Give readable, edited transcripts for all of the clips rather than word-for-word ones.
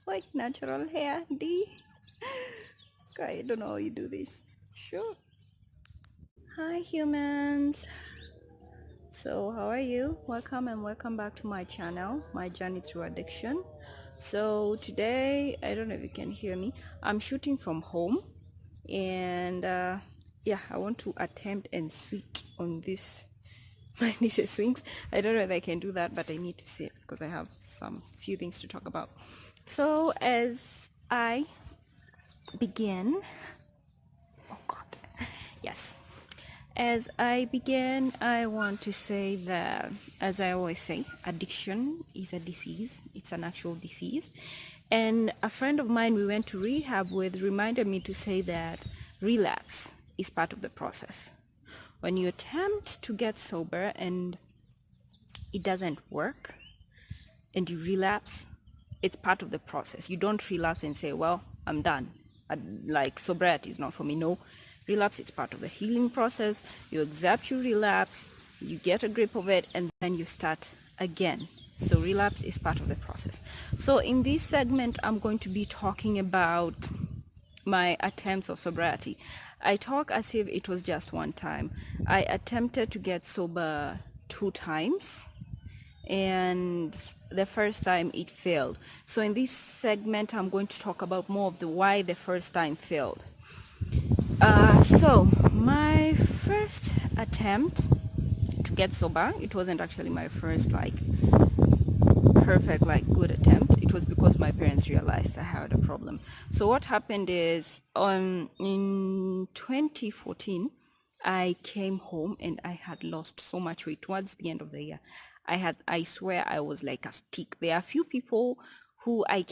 like natural hair, D. I don't know how you do this. Sure. Hi, humans. So, how are you? Welcome and welcome back to my channel, My Journey Through Addiction. So, today, I don't know if you can hear me, I'm shooting from home, and yeah, I want to attempt and switch on this. My niece's swings. I don't know if I can do that, but I need to sit because I have some few things to talk about. So, as I begin, oh God, yes. As I begin, I want to say that, as I always say, addiction is a disease. It's an actual disease. And a friend of mine we went to rehab with reminded me to say that relapse is part of the process. When you attempt to get sober and it doesn't work and you relapse, it's part of the process. You don't relapse and say, well, I'm done. Like sobriety is not for me. No, relapse is part of the healing process. You accept you relapse, you get a grip of it, and then you start again. So relapse is part of the process. So in this segment, I'm going to be talking about my attempts of sobriety. I talk as if it was just one time. I attempted to get sober 2 times, and the first time it failed. So in this segment, I'm going to talk about more of the why the first time failed. So my first attempt to get sober, it wasn't actually my first perfect good attempt. It was because my parents realized I had a problem. So what happened is in 2014, I came home and I had lost so much weight towards the end of the year. I swear I was like a stick. There are a few people who I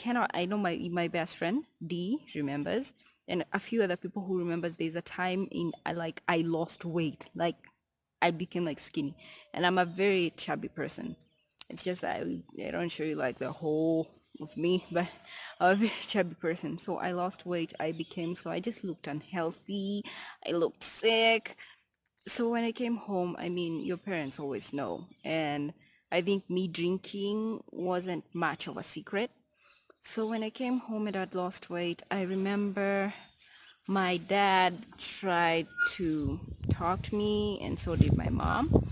know my best friend D remembers, and a few other people who remembers there's a time in I lost weight, like I became like skinny, and I'm a very chubby person. It's just I don't show you like the whole of me, but I'm a very chubby person. So I lost weight. I just looked unhealthy. I looked sick. So when I came home, I mean, your parents always know. And I think me drinking wasn't much of a secret. So when I came home and I'd lost weight, I remember my dad tried to talk to me, and so did my mom.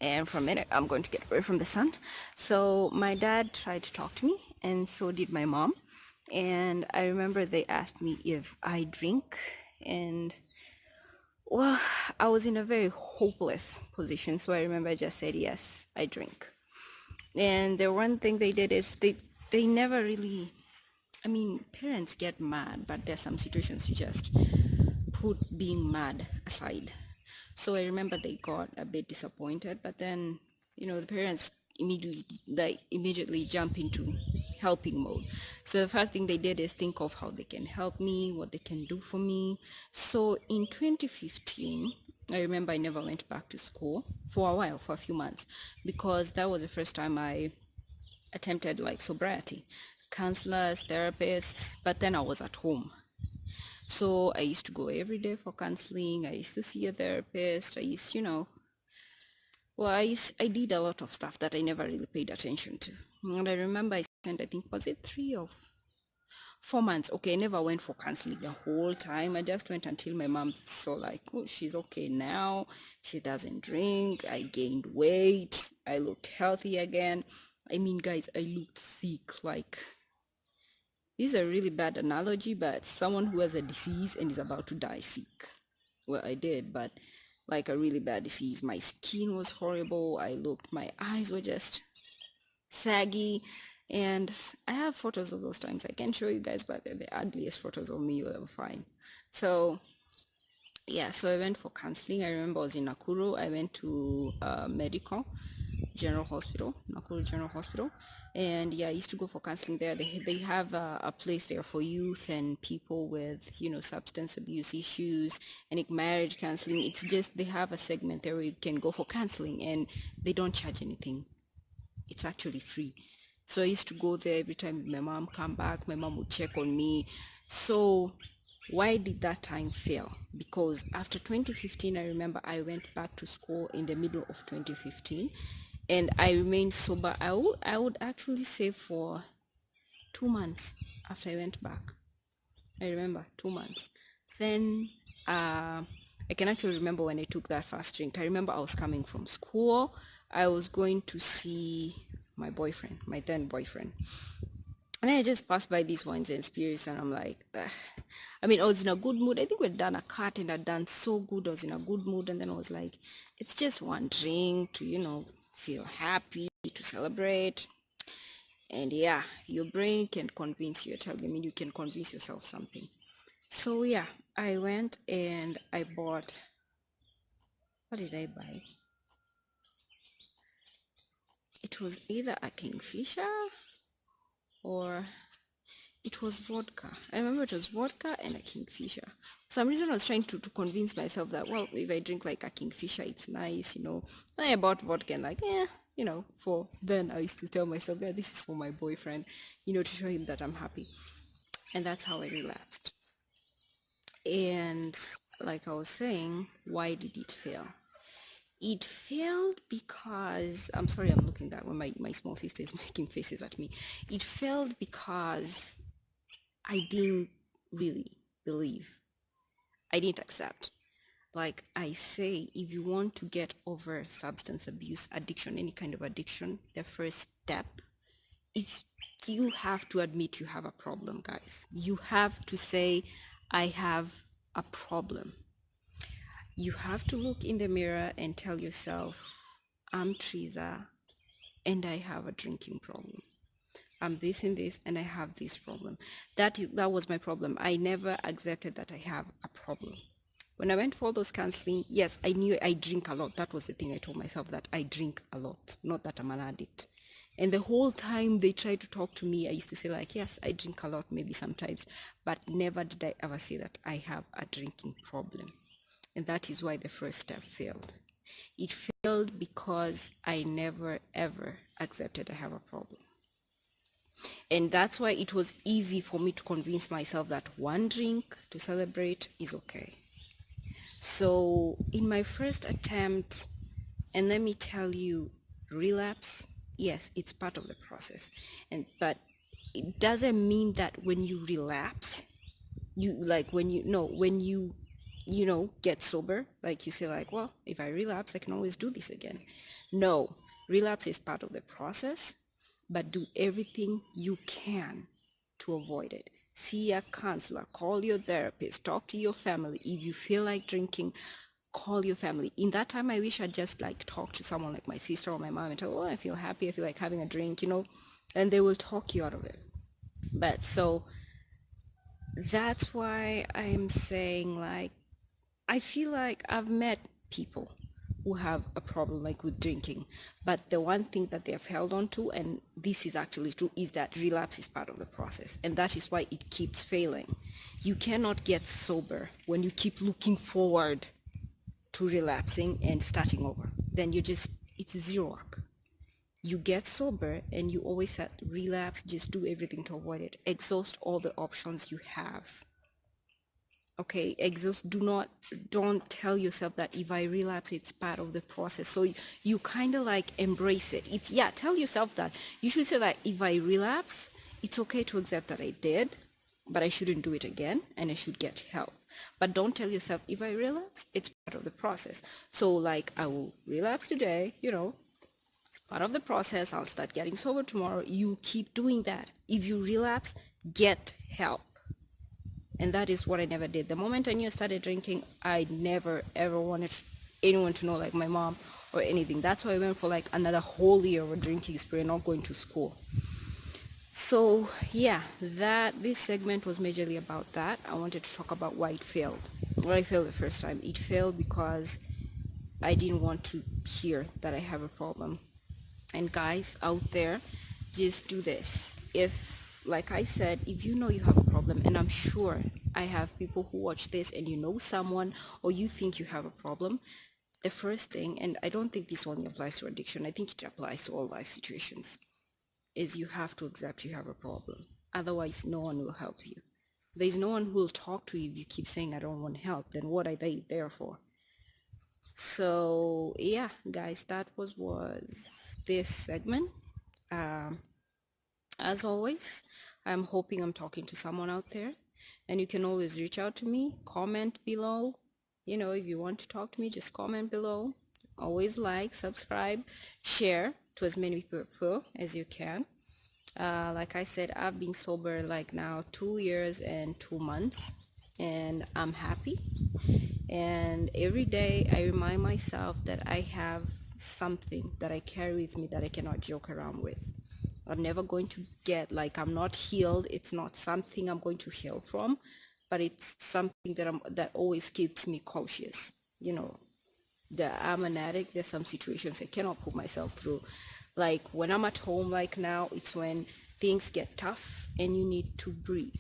And for a minute, I'm going to get away from the sun. So my dad tried to talk to me, and so did my mom. And I remember they asked me if I drink, and well, I was in a very hopeless position. So I remember I just said, yes, I drink. And the one thing they did is they never really, I mean, parents get mad, but there's some situations you just put being mad aside. So I remember they got a bit disappointed, but then, the parents immediately jump into helping mode. So the first thing they did is think of how they can help me, what they can do for me. So in 2015, I remember I never went back to school for a while, for a few months, because that was the first time I attempted like sobriety, counselors, therapists, but then I was at home. So I used to go every day for counseling. I used to see a therapist. I did a lot of stuff that I never really paid attention to. And I remember I spent, I think, was it 3 or 4 months? Okay, I never went for counseling the whole time. I just went until my mom saw like, oh, she's okay now. She doesn't drink. I gained weight. I looked healthy again. I mean, guys, I looked sick. Like, this is a really bad analogy, but someone who has a disease and is about to die sick. Well, I did, but like a really bad disease. My skin was horrible. My eyes were just saggy. And I have photos of those times. I can show you guys, but they're the ugliest photos of me you'll ever find. So yeah, so I went for counseling. I remember I was in Nakuru. I went to medical General Hospital, Nakuru General Hospital, and yeah, I used to go for counseling there. They have a place there for youth and people with substance abuse issues and like marriage counseling. It's just they have a segment there where you can go for counseling and they don't charge anything. It's actually free. So I used to go there every time my mom come back. My mom would check on me. So why did that time fail? Because after 2015, I remember I went back to school in the middle of 2015 and I remained sober. I would actually say for 2 months after I went back. I remember 2 months. Then I can actually remember when I took that first drink. I remember I was coming from school. I was going to see my boyfriend, my then boyfriend. And then I just passed by these wines and spirits, and I'm like, ugh. I mean, I was in a good mood. I think we'd done a cut and I'd done so good. I was in a good mood. And then I was like, it's just one drink to, feel happy, to celebrate. And yeah, your brain can convince you. I mean, you can convince yourself something. So yeah, I went and I bought, what did I buy? It was either a Kingfisher or it was vodka. I remember it was vodka and a Kingfisher. For some reason I was trying to convince myself that, well, if I drink like a Kingfisher, it's nice, Then I bought vodka and like, for then I used to tell myself, yeah, this is for my boyfriend, to show him that I'm happy. And that's how I relapsed. And like I was saying, why did it fail? It failed because, I'm sorry, I'm looking that when my small sister is making faces at me. It failed because I didn't really believe. I didn't accept. Like I say, if you want to get over substance abuse, addiction, any kind of addiction, the first step is you have to admit you have a problem, guys. You have to say, I have a problem. You have to look in the mirror and tell yourself, I'm Teresa and I have a drinking problem. I'm this and this and I have this problem. That was my problem. I never accepted that I have a problem. When I went for those counseling, yes, I knew I drink a lot. That was the thing. I told myself that I drink a lot, not that I'm an addict. And the whole time they tried to talk to me, I used to say like, yes, I drink a lot, maybe sometimes, but never did I ever say that I have a drinking problem. And that is why the first step failed. It failed because I never ever accepted I have a problem. And that's why it was easy for me to convince myself that one drink to celebrate is okay. So in my first attempt, and let me tell you, relapse, yes, it's part of the process. But it doesn't mean that when you relapse, when you get sober, like you say like, well, if I relapse, I can always do this again. No, relapse is part of the process, but do everything you can to avoid it. See a counselor, call your therapist, talk to your family. If you feel like drinking, call your family. In that time, I wish I'd just like talk to someone like my sister or my mom and tell, oh, I feel happy, I feel like having a drink, and they will talk you out of it. But so that's why I'm saying, like, I feel like I've met people who have a problem like with drinking, but the one thing that they have held on to, and this is actually true, is that relapse is part of the process, and that is why it keeps failing. You cannot get sober when you keep looking forward to relapsing and starting over. Then it's zero work. You get sober and you always said relapse, just do everything to avoid it. Exhaust all the options you have. Okay, exhaust. Don't tell yourself that if I relapse, it's part of the process. So you kind of like embrace it. Tell yourself that. You should say that if I relapse, it's okay to accept that I did, but I shouldn't do it again and I should get help. But don't tell yourself if I relapse, it's part of the process. So like I will relapse today, it's part of the process. I'll start getting sober tomorrow. You keep doing that. If you relapse, get help. And that is what I never did. The moment I knew I started drinking, I never ever wanted anyone to know, like my mom or anything. That's why I went for like another whole year of a drinking spree, not going to school. So yeah, this segment was majorly about that. I wanted to talk about why it failed. Why it failed the first time. It failed because I didn't want to hear that I have a problem. And guys out there, just do this. If, like I said, if you know you have a problem, and I'm sure I have people who watch this and you know someone or you think you have a problem, the first thing, and I don't think this only applies to addiction, I think it applies to all life situations, is you have to accept you have a problem. Otherwise, no one will help you. There's no one who will talk to you if you keep saying, I don't want help. Then what are they there for? So yeah, guys, that was this segment. As always, I'm hoping I'm talking to someone out there. And you can always reach out to me, comment below. If you want to talk to me, just comment below. Always like, subscribe, share to as many people as you can. Like I said, I've been sober like now 2 years and 2 months, and I'm happy. And every day I remind myself that I have something that I carry with me that I cannot joke around with. I'm never going to get, like, I'm not healed. It's not something I'm going to heal from, but it's something that always keeps me cautious. That I'm an addict. There's some situations I cannot put myself through. Like when I'm at home, like now, it's when things get tough and you need to breathe.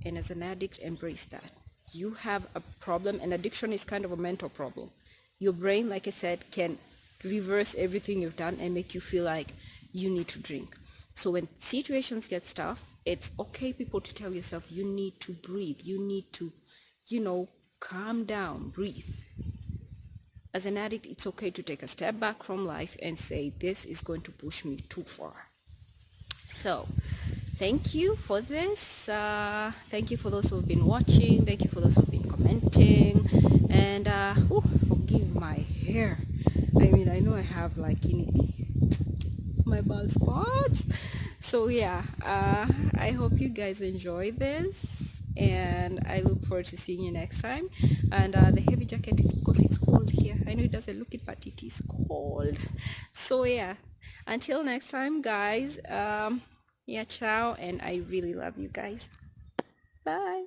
And as an addict, embrace that. You have a problem, and addiction is kind of a mental problem. Your brain, like I said, can reverse everything you've done and make you feel like you need to drink. So when situations get tough, it's okay, people, to tell yourself you need to breathe. You need to, calm down, breathe. As an addict, it's okay to take a step back from life and say, this is going to push me too far. So thank you for this. Thank you for those who have been watching. Thank you for those who have been commenting. And forgive my hair. I know I have like my bald spots. So yeah, I hope you guys enjoy this, and I look forward to seeing you next time. And the heavy jacket is because it's cold here. I know it doesn't look it, but it is cold. So yeah, until next time, guys. Yeah, ciao, and I really love you guys. Bye.